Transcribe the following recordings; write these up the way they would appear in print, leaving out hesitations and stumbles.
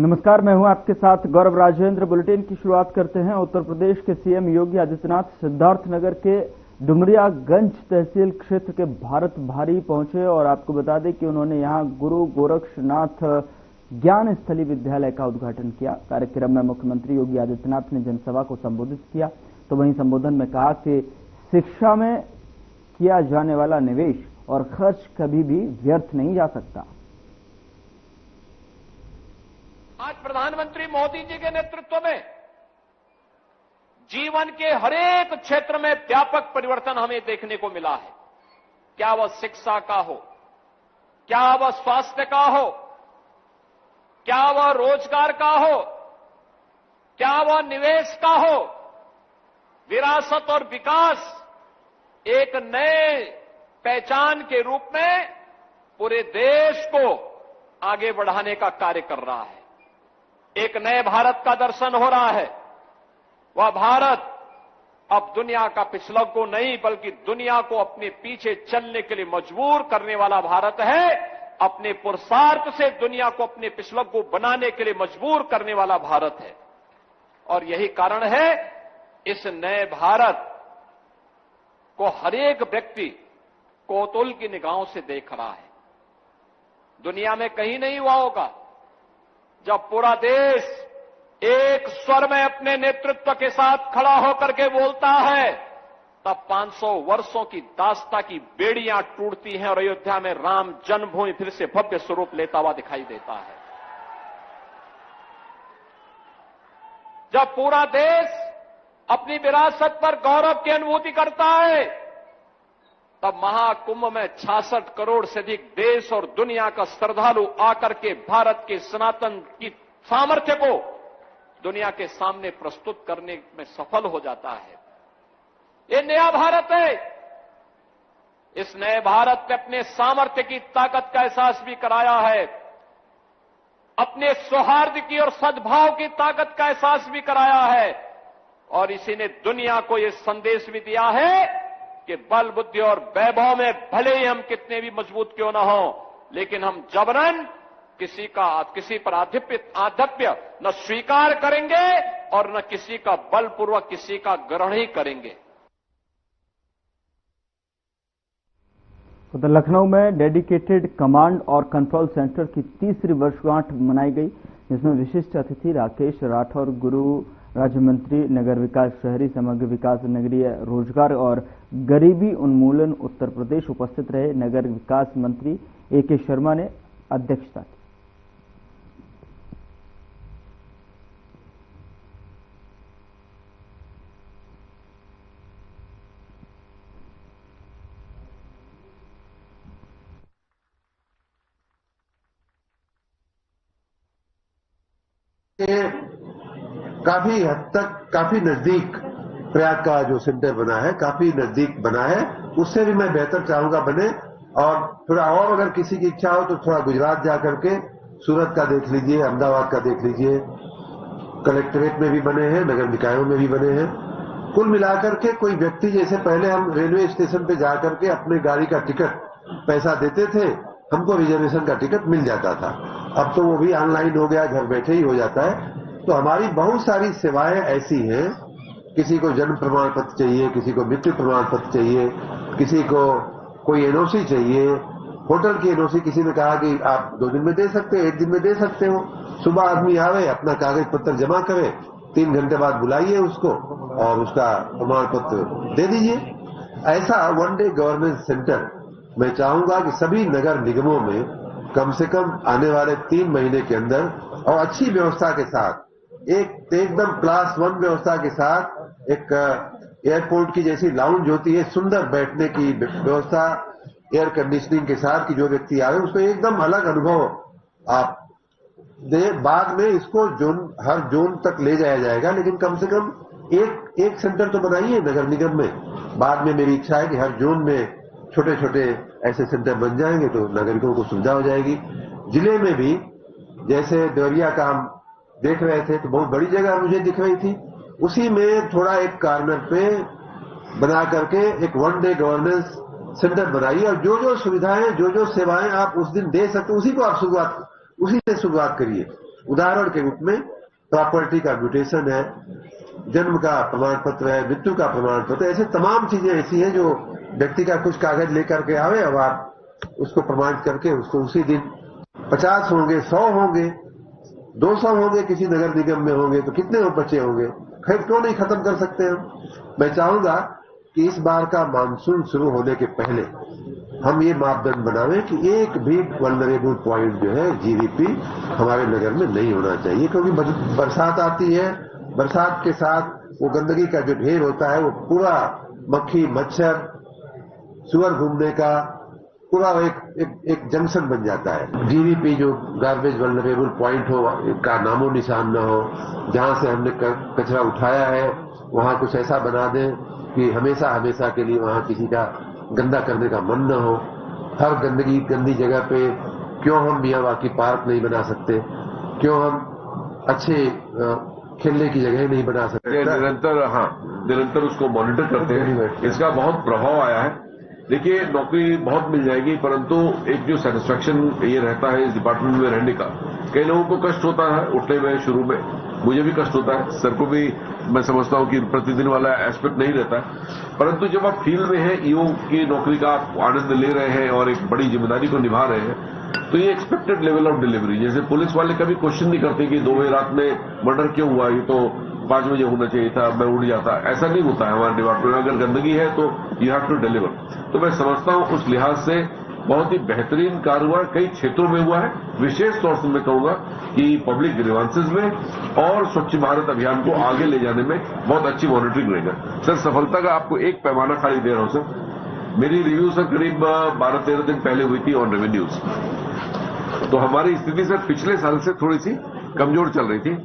नमस्कार, मैं हूं आपके साथ गौरव राजेंद्र। बुलेटिन की शुरुआत करते हैं। उत्तर प्रदेश के सीएम योगी आदित्यनाथ सिद्धार्थनगर के डुमरियागंज तहसील क्षेत्र के भारत भारी पहुंचे और आपको बता दें कि उन्होंने यहां गुरु गोरक्षनाथ ज्ञान स्थली विद्यालय का उद्घाटन किया। कार्यक्रम में मुख्यमंत्री योगी आदित्यनाथ ने जनसभा को संबोधित किया। तो वहीं संबोधन में कहा कि शिक्षा में किया जाने वाला निवेश और खर्च कभी भी व्यर्थ नहीं जा सकता। आज प्रधानमंत्री मोदी जी के नेतृत्व में जीवन के हरेक क्षेत्र में व्यापक परिवर्तन हमें देखने को मिला है। क्या वह शिक्षा का हो, क्या वह स्वास्थ्य का हो, क्या वह रोजगार का हो, क्या वह निवेश का हो। विरासत और विकास एक नए पहचान के रूप में पूरे देश को आगे बढ़ाने का कार्य कर रहा है। एक नए भारत का दर्शन हो रहा है। वह भारत अब दुनिया का पिछलग्गू नहीं बल्कि दुनिया को अपने पीछे चलने के लिए मजबूर करने वाला भारत है। अपने पुरुषार्थ से दुनिया को अपने पिछलग्गू बनाने के लिए मजबूर करने वाला भारत है। और यही कारण है इस नए भारत को हरेक व्यक्ति कौतूहल की निगाहों से देख रहा है। दुनिया में कहीं नहीं हुआ होगा जब पूरा देश एक स्वर में अपने नेतृत्व के साथ खड़ा होकर के बोलता है, तब 500 वर्षों की दास्ता की बेड़ियां टूटती हैं और अयोध्या में राम जन्मभूमि फिर से भव्य स्वरूप लेता हुआ दिखाई देता है। जब पूरा देश अपनी विरासत पर गौरव की अनुभूति करता है, तब महाकुंभ में 66 करोड़ से अधिक देश और दुनिया का श्रद्धालु आकर के भारत के सनातन की सामर्थ्य को दुनिया के सामने प्रस्तुत करने में सफल हो जाता है। ये नया भारत है। इस नए भारत ने अपने सामर्थ्य की ताकत का एहसास भी कराया है, अपने सौहार्द की और सद्भाव की ताकत का एहसास भी कराया है। और इसी ने दुनिया को यह संदेश भी दिया है कि बल बुद्धि और वैभव में भले ही हम कितने भी मजबूत क्यों ना हो, लेकिन हम जबरन किसी पर आधिपत्य न स्वीकार करेंगे और न किसी का बलपूर्वक किसी का ग्रहण ही करेंगे। उधर लखनऊ में डेडिकेटेड कमांड और कंट्रोल सेंटर की तीसरी वर्षगांठ मनाई गई, जिसमें विशिष्ट अतिथि राकेश राठौर, गुरु राज्य मंत्री नगर विकास, शहरी समग्र विकास, नगरीय रोजगार और गरीबी उन्मूलन उत्तर प्रदेश उपस्थित रहे। नगर विकास मंत्री AK शर्मा ने अध्यक्षता की। काफी हद तक काफी नजदीक प्रयाग का जो सेंटर बना है काफी नजदीक बना है। उससे भी मैं बेहतर चाहूंगा बने। और थोड़ा और अगर किसी की इच्छा हो तो थोड़ा गुजरात जा करके सूरत का देख लीजिए, अहमदाबाद का देख लीजिए। कलेक्ट्रेट में भी बने हैं, नगर निकायों में भी बने हैं। कुल मिलाकर के कोई व्यक्ति, जैसे पहले हम रेलवे स्टेशन पे जाकर के अपने गाड़ी का टिकट पैसा देते थे, हमको रिजर्वेशन का टिकट मिल जाता था। अब तो वो भी ऑनलाइन हो गया, घर बैठे ही हो जाता है। तो हमारी बहुत सारी सेवाएं ऐसी हैं, किसी को जन्म प्रमाण पत्र चाहिए, किसी को मृत्यु प्रमाण पत्र चाहिए, किसी को कोई एनओसी चाहिए, होटल की एनओसी किसी ने कहा कि आप 2 दिन में दे सकते हो, 1 दिन में दे सकते हो। सुबह आदमी आवे, अपना कागज पत्र जमा करे, 3 घंटे बाद बुलाइए उसको और उसका प्रमाण पत्र दे दीजिए। ऐसा वन डे गवर्नेंस सेंटर मैं चाहूंगा कि सभी नगर निगमों में कम से कम आने वाले 3 महीने के अंदर और अच्छी व्यवस्था के साथ, एक एकदम क्लास 1 व्यवस्था के साथ, एक एयरपोर्ट की जैसी लाउंज होती है, सुंदर बैठने की व्यवस्था, एयर कंडीशनिंग के साथ, कि जो व्यक्ति आए उसको एकदम अलग अनुभव आप दे। बाद में इसको हर जोन तक ले जाया जाएगा, लेकिन कम से कम एक सेंटर तो बनाइए नगर निगम में। बाद में मेरी इच्छा है कि हर जोन में छोटे छोटे ऐसे सेंटर बन जाएंगे तो नागरिकों को सुविधा हो जाएगी। जिले में भी जैसे देवरिया का हम देख रहे थे तो बहुत बड़ी जगह मुझे दिख रही थी, उसी में थोड़ा एक कॉर्नर पे बना करके एक वन डे गवर्नेंस सेंटर बनाइए और जो सुविधाएं, जो सेवाएं आप उस दिन दे सकते उसी से शुरुआत करिए। उदाहरण के रूप में प्रॉपर्टी का म्यूटेशन है, जन्म का प्रमाण पत्र है, मृत्यु का प्रमाण पत्र, ऐसे तमाम चीजें ऐसी हैं जो व्यक्ति का कुछ कागज लेकर के आवे और आप उसको प्रमाणित करके उसको उसी दिन 50 होंगे, 100 होंगे, 200 होंगे, किसी नगर निगम में होंगे तो कितने बच्चे होंगे, खैर क्यों नहीं खत्म कर सकते हम। मैं चाहूंगा कि इस बार का मानसून शुरू होने के पहले हम ये मापदंड बनावें कि एक भी वल्नरेबल पॉइंट जो है जीडीपी हमारे नगर में नहीं होना चाहिए, क्योंकि बरसात आती है, बरसात के साथ वो गंदगी का जो ढेर होता है वो पूरा मक्खी मच्छर सुअर घूमने का पूरा एक जंक्शन बन जाता है। जीडीपी जो गार्बेज वल्नरेबल पॉइंट हो का नामो निशान न हो, जहां से हमने कचरा उठाया है वहां कुछ ऐसा बना दें कि हमेशा हमेशा के लिए वहां किसी का गंदा करने का मन न हो। हर गंदी जगह पे क्यों हम मियावाकी पार्क नहीं बना सकते, क्यों हम अच्छे खेलने की जगह नहीं बना सकते। निरंतर उसको मॉनिटर करते हैं। इसका बहुत प्रभाव आया है। देखिए, नौकरी बहुत मिल जाएगी, परंतु एक जो सेटिस्फैक्शन ये रहता है इस डिपार्टमेंट में रहने का, कई लोगों को कष्ट होता है उठने में, शुरू में मुझे भी कष्ट होता है, सर को भी मैं समझता हूं कि प्रतिदिन वाला एस्पेक्ट नहीं रहता है, परंतु जब आप फील्ड में हैं, ईओ की नौकरी का आप आनंद ले रहे हैं और एक बड़ी जिम्मेदारी को निभा रहे हैं, तो ये एक्सपेक्टेड लेवल ऑफ डिलीवरी, जैसे पुलिस वाले कभी क्वेश्चन नहीं करते कि 2 बजे रात में मर्डर क्यों हुआ, ये तो 5 बजे होना चाहिए था, मैं उड़ जाता। ऐसा नहीं होता है हमारे डिपार्टमेंट में। अगर गंदगी है तो यू हैव टू डिलीवर। तो मैं समझता हूं उस लिहाज से बहुत ही बेहतरीन कार्य हुआ, कई क्षेत्रों में हुआ है। विशेष तौर से मैं कहूंगा कि पब्लिक ग्रीवांसेस में और स्वच्छ भारत अभियान को आगे ले जाने में बहुत अच्छी मॉनिटरिंग रहेगा। सर, सफलता का आपको एक पैमाना खाली दे रहा हूं सर। मेरी रिव्यू सर करीब 12-13 दिन पहले हुई थी ऑन रेवेन्यूज, तो हमारी स्थिति सर पिछले साल से थोड़ी सी कमजोर चल रही थी।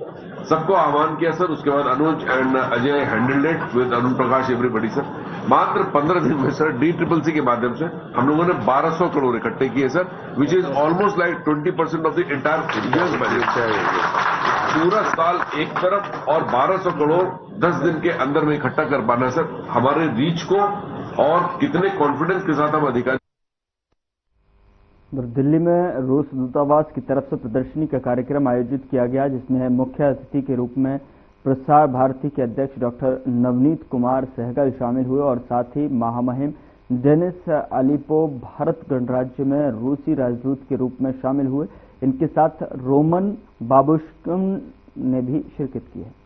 सबको आह्वान किया सर, उसके बाद Anuj and Ajay handled it with Arun Prakash everybody sir. मात्र 15 दिन में सर DCCC के माध्यम से हम लोगों ने 1200 करोड़ इकट्ठे किए sir, which is almost like 20% of the entire Indians budget. पूरा साल एक तरफ और 1200 करोड़ 10 दिन के अंदर में इकट्ठा कर पाना सर, हमारे रीच को और कितने कॉन्फिडेंस के साथ हम अधिकारी। दिल्ली में रूस दूतावास की तरफ से प्रदर्शनी का कार्यक्रम आयोजित किया गया, जिसमें मुख्य अतिथि के रूप में प्रसार भारती के अध्यक्ष डॉक्टर नवनीत कुमार सहगल शामिल हुए और साथ ही महामहिम डेनिस अलीपोव भारत गणराज्य में रूसी राजदूत के रूप में शामिल हुए। इनके साथ रोमन बाबुश्किन ने भी शिरकत की है।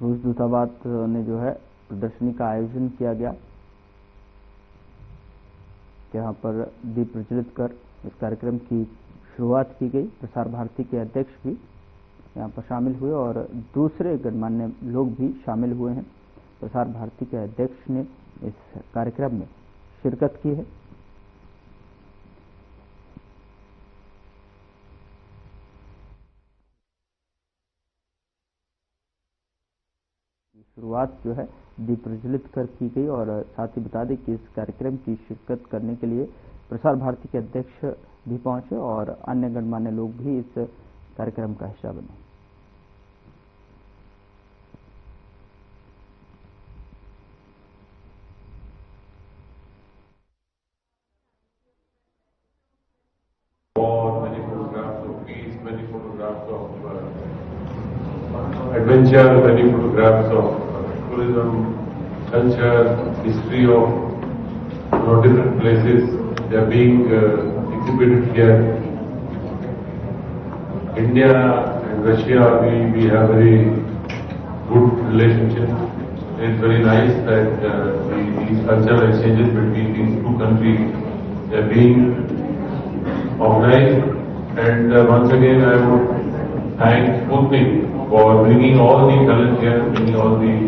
रूस दूतावास ने जो है प्रदर्शनी का आयोजन किया गया, यहाँ पर दीप प्रज्वलित कर इस कार्यक्रम की शुरुआत की गई। प्रसार भारती के अध्यक्ष भी यहाँ पर शामिल हुए और दूसरे गणमान्य लोग भी शामिल हुए हैं। प्रसार भारती के अध्यक्ष ने इस कार्यक्रम में शिरकत की है। शुरुआत जो है दीप प्रज्वलित कर की गई और साथ ही बता दें कि इस कार्यक्रम की शिरकत करने के लिए प्रसार भारती के अध्यक्ष भी पहुंचे और अन्य गणमान्य लोग भी इस कार्यक्रम का हिस्सा बने। Adventure, many photographs of tourism, culture, history of different places. They are being exhibited here. India and Russia, we have very good relationship. It's very nice that these cultural exchanges between these two countries they are being organized. And once again, I would thank Sputnik for bringing all the talent here, bringing all these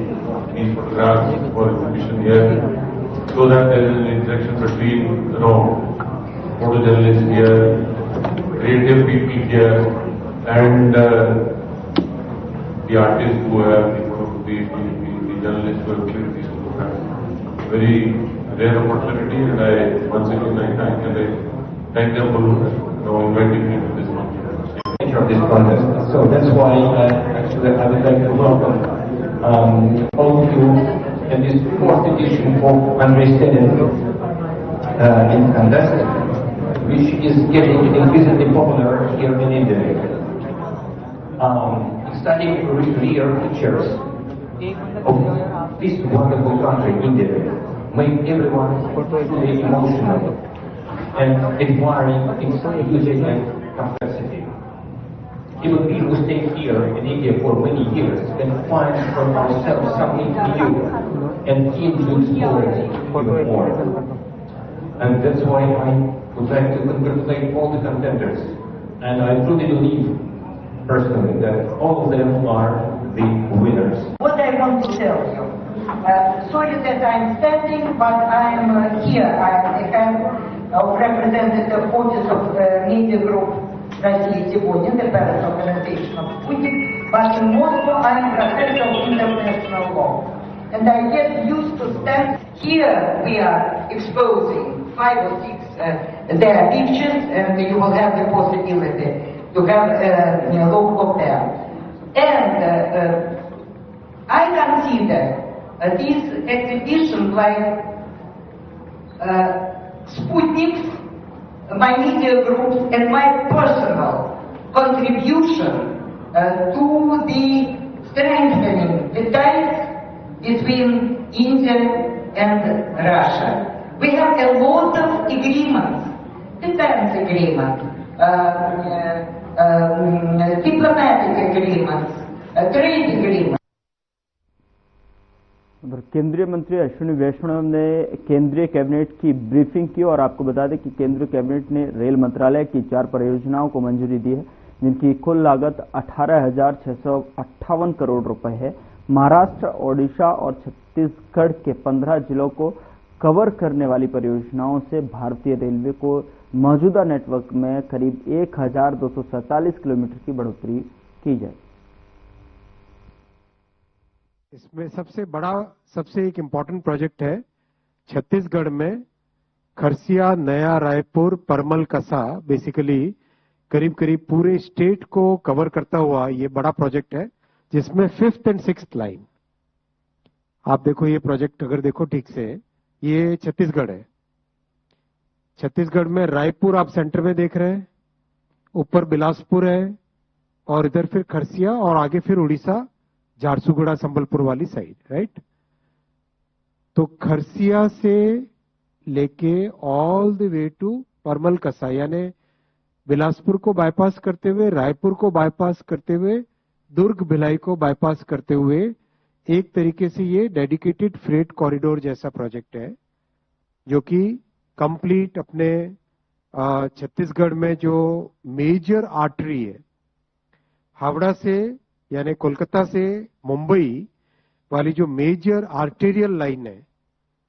photographs for exhibition here, so that there is an interaction between photojournalists here, creative people here, and the artists who have the journalists who have clicked these photographs. Very rare opportunity, and I once again I thank them for inviting me to this function. Of this contest. So that's why actually I would like to welcome all of you in this fourth edition of Understanding in Candace, which is getting increasingly popular here in India. Studying real pictures of this wonderful country, India, make everyone truly emotional and admiring its beauty and complexity. Even we who stay here in India for many years can find for ourselves something new and keen to explore it even more. And that's why I would like to congratulate all the contenders. And I truly believe, personally, that all of them are the winners. What I want to tell you, sorry that I'm standing, but I'm here. I am representative office of media group Россия сегодня, the parent organization of Sputnik, but in Moscow I'm professor of international law. And I get used to stand here. We are exposing 5 or 6 their pictures, and you will have the possibility to have a look of them. And I consider this exhibition like Sputnik's, my media groups, and my personal contribution to the strengthening the ties between India and Russia. We have a lot of agreements, defense agreements, diplomatic agreements, trade agreements. उधर केंद्रीय मंत्री अश्विनी वैष्णव ने केंद्रीय cabinet की briefing की और आपको बता दें कि केंद्रीय कैबिनेट ने रेल मंत्रालय की 4 परियोजनाओं को मंजूरी दी है, जिनकी कुल लागत 18,658 करोड़ रुपए है। महाराष्ट्र, ओडिशा और छत्तीसगढ़ के 15 जिलों को कवर करने वाली परियोजनाओं से भारतीय रेलवे को मौजूदा नेटवर्क में करीब 1,247 किलोमीटर की बढ़ोतरी की जाए। इसमें सबसे एक इम्पोर्टेंट प्रोजेक्ट है छत्तीसगढ़ में खरसिया, नया रायपुर, परमल कसा, बेसिकली करीब करीब पूरे स्टेट को कवर करता हुआ ये बड़ा प्रोजेक्ट है, जिसमें 5th and 6th लाइन। आप देखो ये प्रोजेक्ट अगर देखो ठीक से, ये छत्तीसगढ़ है। छत्तीसगढ़ में रायपुर आप सेंटर में देख रहे हैं, ऊपर बिलासपुर है और इधर फिर खरसिया और आगे फिर उड़ीसा, झारसुगुड़ा, संबलपुर वाली साइड, राइट। तो खरसिया से लेके ऑल द वे टू परमल कसा, यानी बिलासपुर को बाईपास करते हुए, रायपुर को बाईपास करते हुए, दुर्ग भिलाई को बाईपास करते हुए, एक तरीके से ये डेडिकेटेड फ्रेट कॉरिडोर जैसा प्रोजेक्ट है, जो कि कंप्लीट अपने छत्तीसगढ़ में जो मेजर आर्टरी है, हावड़ा से यानी कोलकाता से मुंबई वाली जो मेजर आर्टेरियल लाइन है,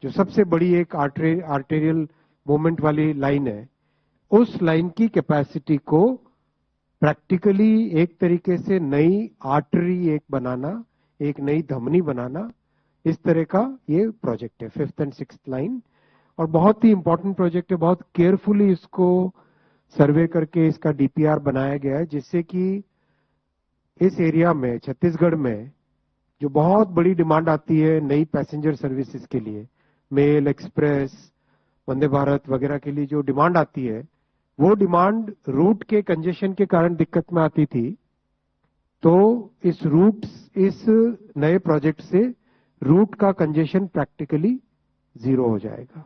जो सबसे बड़ी एक आर्टेरियल मूवमेंट वाली लाइन है, उस लाइन की कैपेसिटी को प्रैक्टिकली एक तरीके से नई आर्टरी एक बनाना, एक नई धमनी बनाना, इस तरह का ये प्रोजेक्ट है 5th and 6th लाइन। और बहुत ही इंपॉर्टेंट प्रोजेक्ट है, बहुत केयरफुली इसको सर्वे करके इसका डीपीआर बनाया गया है, जिससे कि इस एरिया में छत्तीसगढ़ में जो बहुत बड़ी डिमांड आती है नई पैसेंजर सर्विसेज के लिए, मेल, एक्सप्रेस, वंदे भारत वगैरह के लिए जो डिमांड आती है, वो डिमांड रूट के कंजेशन के कारण दिक्कत में आती थी। तो इस नए प्रोजेक्ट से रूट का कंजेशन प्रैक्टिकली 0 हो जाएगा।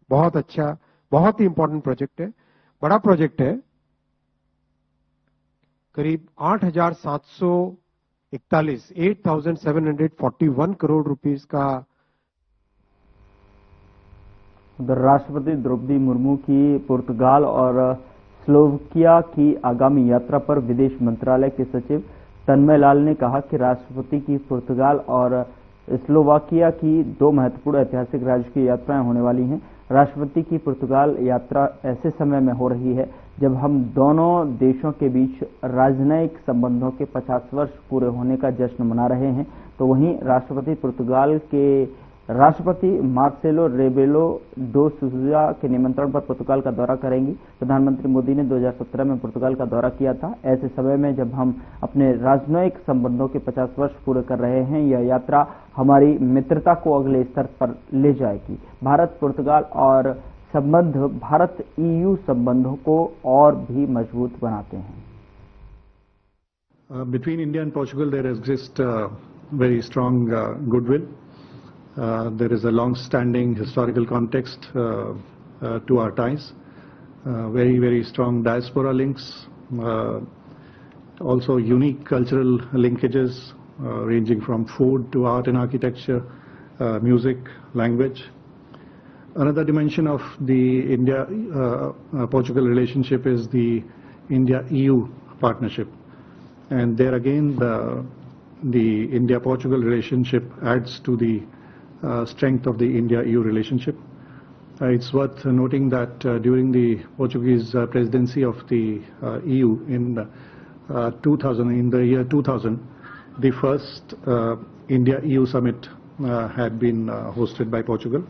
बहुत अच्छा, बहुत ही इंपॉर्टेंट प्रोजेक्ट है, बड़ा प्रोजेक्ट है। करीब 8,741 करोड़ रुपीस का। उधर राष्ट्रपति द्रौपदी मुर्मू की पुर्तगाल और स्लोवाकिया की आगामी यात्रा पर विदेश मंत्रालय के सचिव तन्मय लाल ने कहा कि राष्ट्रपति की पुर्तगाल और स्लोवाकिया की 2 महत्वपूर्ण ऐतिहासिक राजकीय यात्राएं होने वाली हैं। राष्ट्रपति की पुर्तगाल यात्रा ऐसे समय में हो रही है जब हम दोनों देशों के बीच राजनयिक संबंधों के 50 वर्ष पूरे होने का जश्न मना रहे हैं, तो वहीं राष्ट्रपति पुर्तगाल के राष्ट्रपति मार्सेलो रेबेलो डो सूजा के निमंत्रण पर पुर्तगाल का दौरा करेंगी। प्रधानमंत्री मोदी ने 2017 में पुर्तगाल का दौरा किया था। ऐसे समय में जब हम अपने राजनयिक संबंधों के 50 वर्ष पूरे कर रहे हैं, यह यात्रा हमारी मित्रता को अगले स्तर पर ले जाएगी। भारत पुर्तगाल और संबंध भारत EU संबंधों को और भी मजबूत बनाते हैं। Between India and Portugal, there exists very strong goodwill. There is a long-standing historical context to our ties. Very, very strong diaspora links. Also unique cultural linkages ranging from food to art and architecture, music, language. Another dimension of the India-Portugal relationship is the India-EU partnership. And there again, the India-Portugal relationship adds to the strength of the India-EU relationship. It's worth noting that during the Portuguese presidency of the EU in the year 2000, the first India-EU summit had been hosted by Portugal.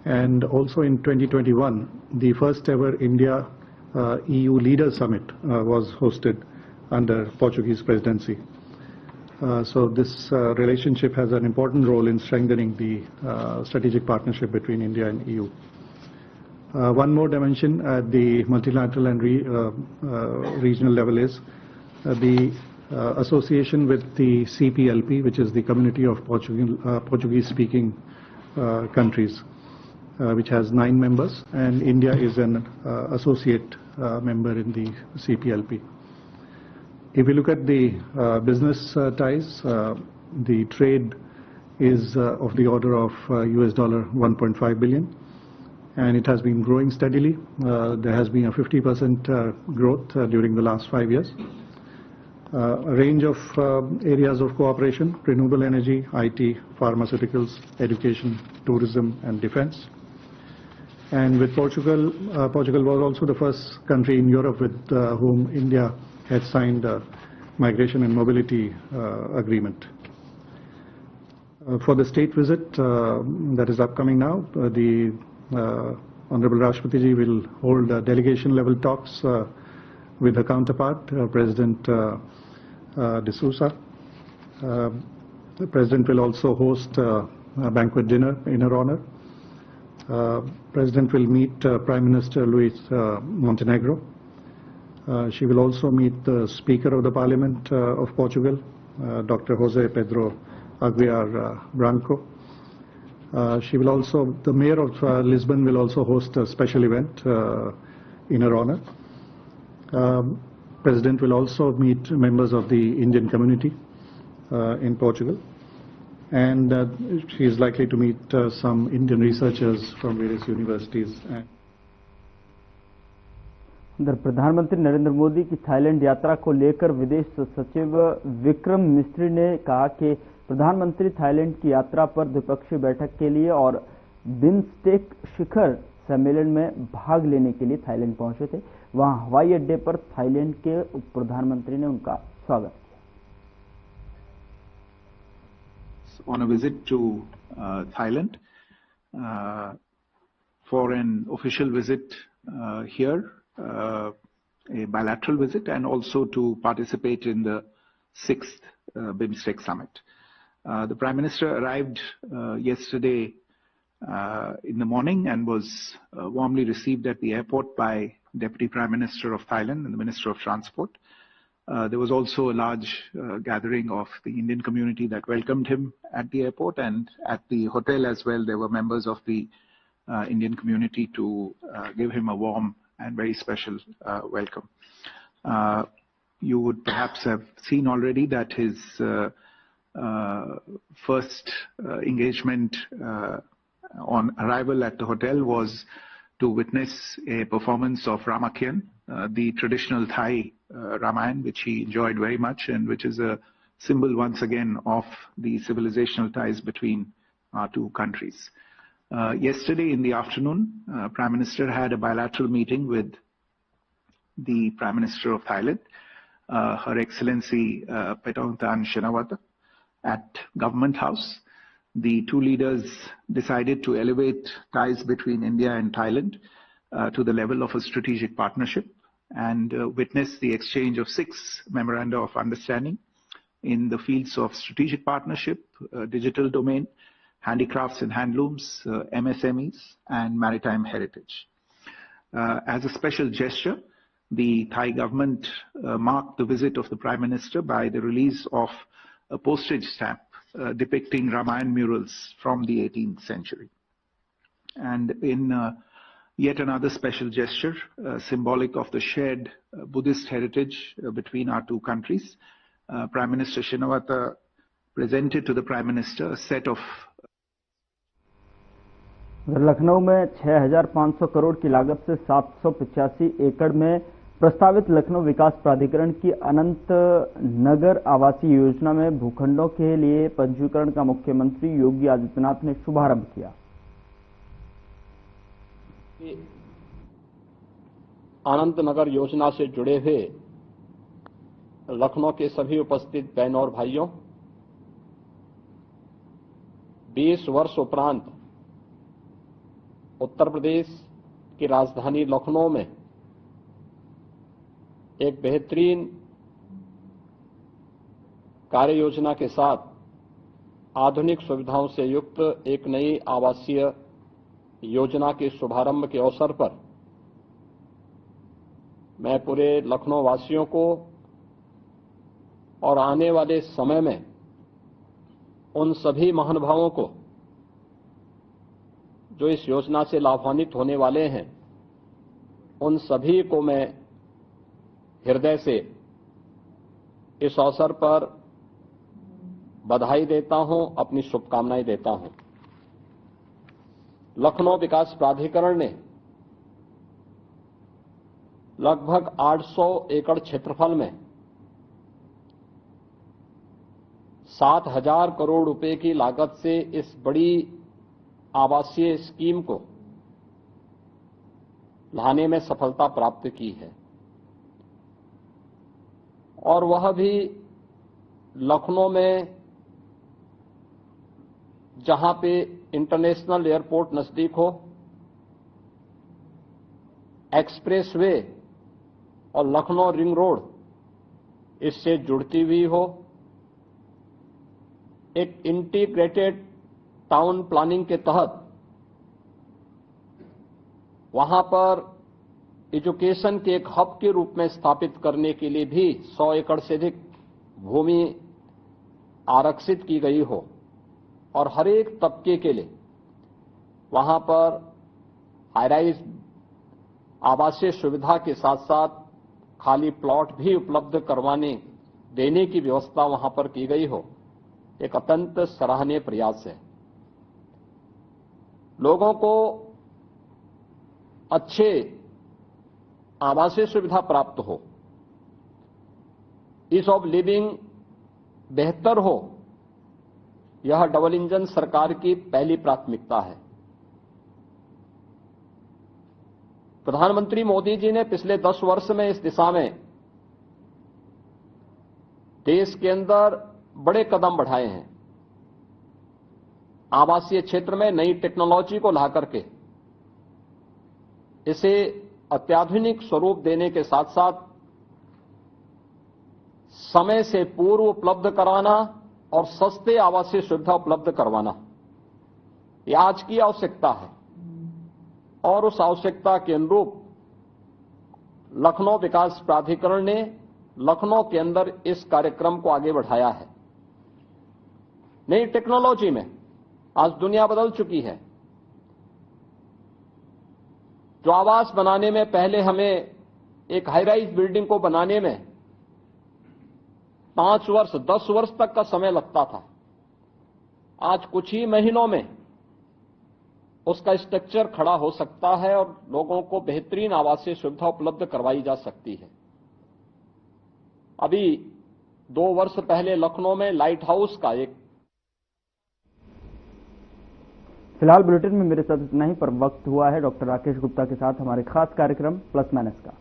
And also in 2021, the first ever India-EU Leaders Summit was hosted under Portuguese presidency. So this relationship has an important role in strengthening the strategic partnership between India and EU. One more dimension at the multilateral and regional level is the association with the CPLP, which is the Community of Portuguese-speaking countries, which has 9 members, and India is an associate member in the CPLP. If we look at the business ties, the trade is of the order of $1.5 billion, and it has been growing steadily. There has been a 50% growth during the last 5 years. A range of areas of cooperation: renewable energy, IT, pharmaceuticals, education, tourism, and defense. And with Portugal, Portugal was also the first country in Europe with whom India had signed a migration and mobility agreement. For the state visit that is upcoming now, the Honorable Rashtrapati Ji will hold delegation level talks with her counterpart, President de Sousa. The President will also host a banquet dinner in her honor. President will meet Prime Minister Luis Montenegro. She will also meet the Speaker of the Parliament of Portugal, Dr. José Pedro Aguiar Branco. She will also, the Mayor of Lisbon will also host a special event in her honor. President will also meet members of the Indian community in Portugal. And she is likely to meet some Indian researchers from various universities. उधर प्रधानमंत्री नरेंद्र मोदी की Thailand यात्रा को लेकर विदेश सचिव विक्रम मिस्री ने कहा कि प्रधानमंत्री थाईलैंड की यात्रा पर द्विपक्षीय बैठक के लिए और बिम्स्टेक शिखर सम्मेलन में भाग लेने के लिए थाईलैंड पहुंचे थे। वहां हवाई अड्डे पर थाईलैंड के उप प्रधानमंत्री ने उनका स्वागत किया। On a visit to Thailand for an official visit here, a bilateral visit, and also to participate in the 6th BIMSTEC summit. The Prime Minister arrived yesterday in the morning and was warmly received at the airport by Deputy Prime Minister of Thailand and the Minister of Transport. There was also a large gathering of the Indian community that welcomed him at the airport, and at the hotel as well there were members of the Indian community to give him a warm and very special welcome. You would perhaps have seen already that his first engagement on arrival at the hotel was to witness a performance of Ramakien, the traditional Thai Ramayan, which he enjoyed very much, and which is a symbol once again of the civilizational ties between our two countries. Yesterday in the afternoon, Prime Minister had a bilateral meeting with the Prime Minister of Thailand, Her Excellency Paetongtarn Shinawatra, at Government House. the two leaders decided to elevate ties between India and Thailand to the level of a strategic partnership and witnessed the exchange of 6 memoranda of understanding in the fields of strategic partnership, digital domain, handicrafts and handlooms, MSMEs, and maritime heritage. As a special gesture, the Thai government marked the visit of the Prime Minister by the release of a postage stamp depicting Ramayan murals from the 18th century. And in yet another special gesture, symbolic of the shared Buddhist heritage between our two countries, Prime Minister Shinawatra presented to the Prime Minister a set of Lucknow में 6,500 करोड़ की लागत से 785 एकड़ में प्रस्तावित लखनऊ विकास प्राधिकरण की अनंत नगर आवासीय योजना में भूखंडों के लिए पंजीकरण का मुख्यमंत्री योगी आदित्यनाथ ने शुभारंभ किया। अनंत नगर योजना से जुड़े हुए लखनऊ के सभी उपस्थित बहनों और भाइयों, 20 वर्ष उपरांत उत्तर प्रदेश की राजधानी लखनऊ में एक बेहतरीन कार्य योजना के साथ आधुनिक सुविधाओं से युक्त एक नई आवासीय योजना के शुभारंभ के अवसर पर मैं पूरे लखनऊ वासियों को और आने वाले समय में उन सभी महानुभावों को जो इस योजना से लाभान्वित होने वाले हैं, उन सभी को मैं हृदय से इस अवसर पर बधाई देता हूं, अपनी शुभकामनाएं देता हूं। लखनऊ विकास प्राधिकरण ने लगभग 800 एकड़ क्षेत्रफल में 7,000 करोड़ रुपए की लागत से इस बड़ी आवासीय स्कीम को लाने में सफलता प्राप्त की है और वह भी लखनऊ में जहां पे इंटरनेशनल एयरपोर्ट नजदीक हो, एक्सप्रेसवे और लखनऊ रिंग रोड इससे जुड़ती हुई हो, एक इंटीग्रेटेड टाउन प्लानिंग के तहत वहां पर एजुकेशन के एक हब के रूप में स्थापित करने के लिए भी 100 एकड़ से अधिक भूमि आरक्षित की गई हो और हर एक तबके के लिए वहां पर हाईराइज आवासीय सुविधा के साथ साथ खाली प्लॉट भी उपलब्ध करवाने देने की व्यवस्था वहां पर की गई हो, एक अत्यंत सराहनीय प्रयास है। लोगों को अच्छे आवासीय सुविधा प्राप्त हो, ईज ऑफ लिविंग बेहतर हो, यह डबल इंजन सरकार की पहली प्राथमिकता है। प्रधानमंत्री मोदी जी ने पिछले 10 वर्ष में इस दिशा में देश के अंदर बड़े कदम बढ़ाए हैं। आवासीय क्षेत्र में नई टेक्नोलॉजी को ला करके इसे अत्याधुनिक स्वरूप देने के साथ साथ समय से पूर्व उपलब्ध कराना और सस्ते आवासीय सुविधा उपलब्ध करवाना, यह आज की आवश्यकता है और उस आवश्यकता के अनुरूप लखनऊ विकास प्राधिकरण ने लखनऊ के अंदर इस कार्यक्रम को आगे बढ़ाया है। नई टेक्नोलॉजी में आज दुनिया बदल चुकी है। जो आवास बनाने में पहले हमें एक हाईराइज बिल्डिंग को बनाने में 5 वर्ष 10 वर्ष तक का समय लगता था, आज कुछ ही महीनों में उसका स्ट्रक्चर खड़ा हो सकता है और लोगों को बेहतरीन आवासीय सुविधा उपलब्ध करवाई जा सकती है। अभी 2 वर्ष पहले लखनऊ में लाइट हाउस का एक फिलहाल बुलेटिन में मेरे साथ इतना ही, पर वक्त हुआ है डॉक्टर राकेश गुप्ता के साथ हमारे खास कार्यक्रम प्लस माइनस का।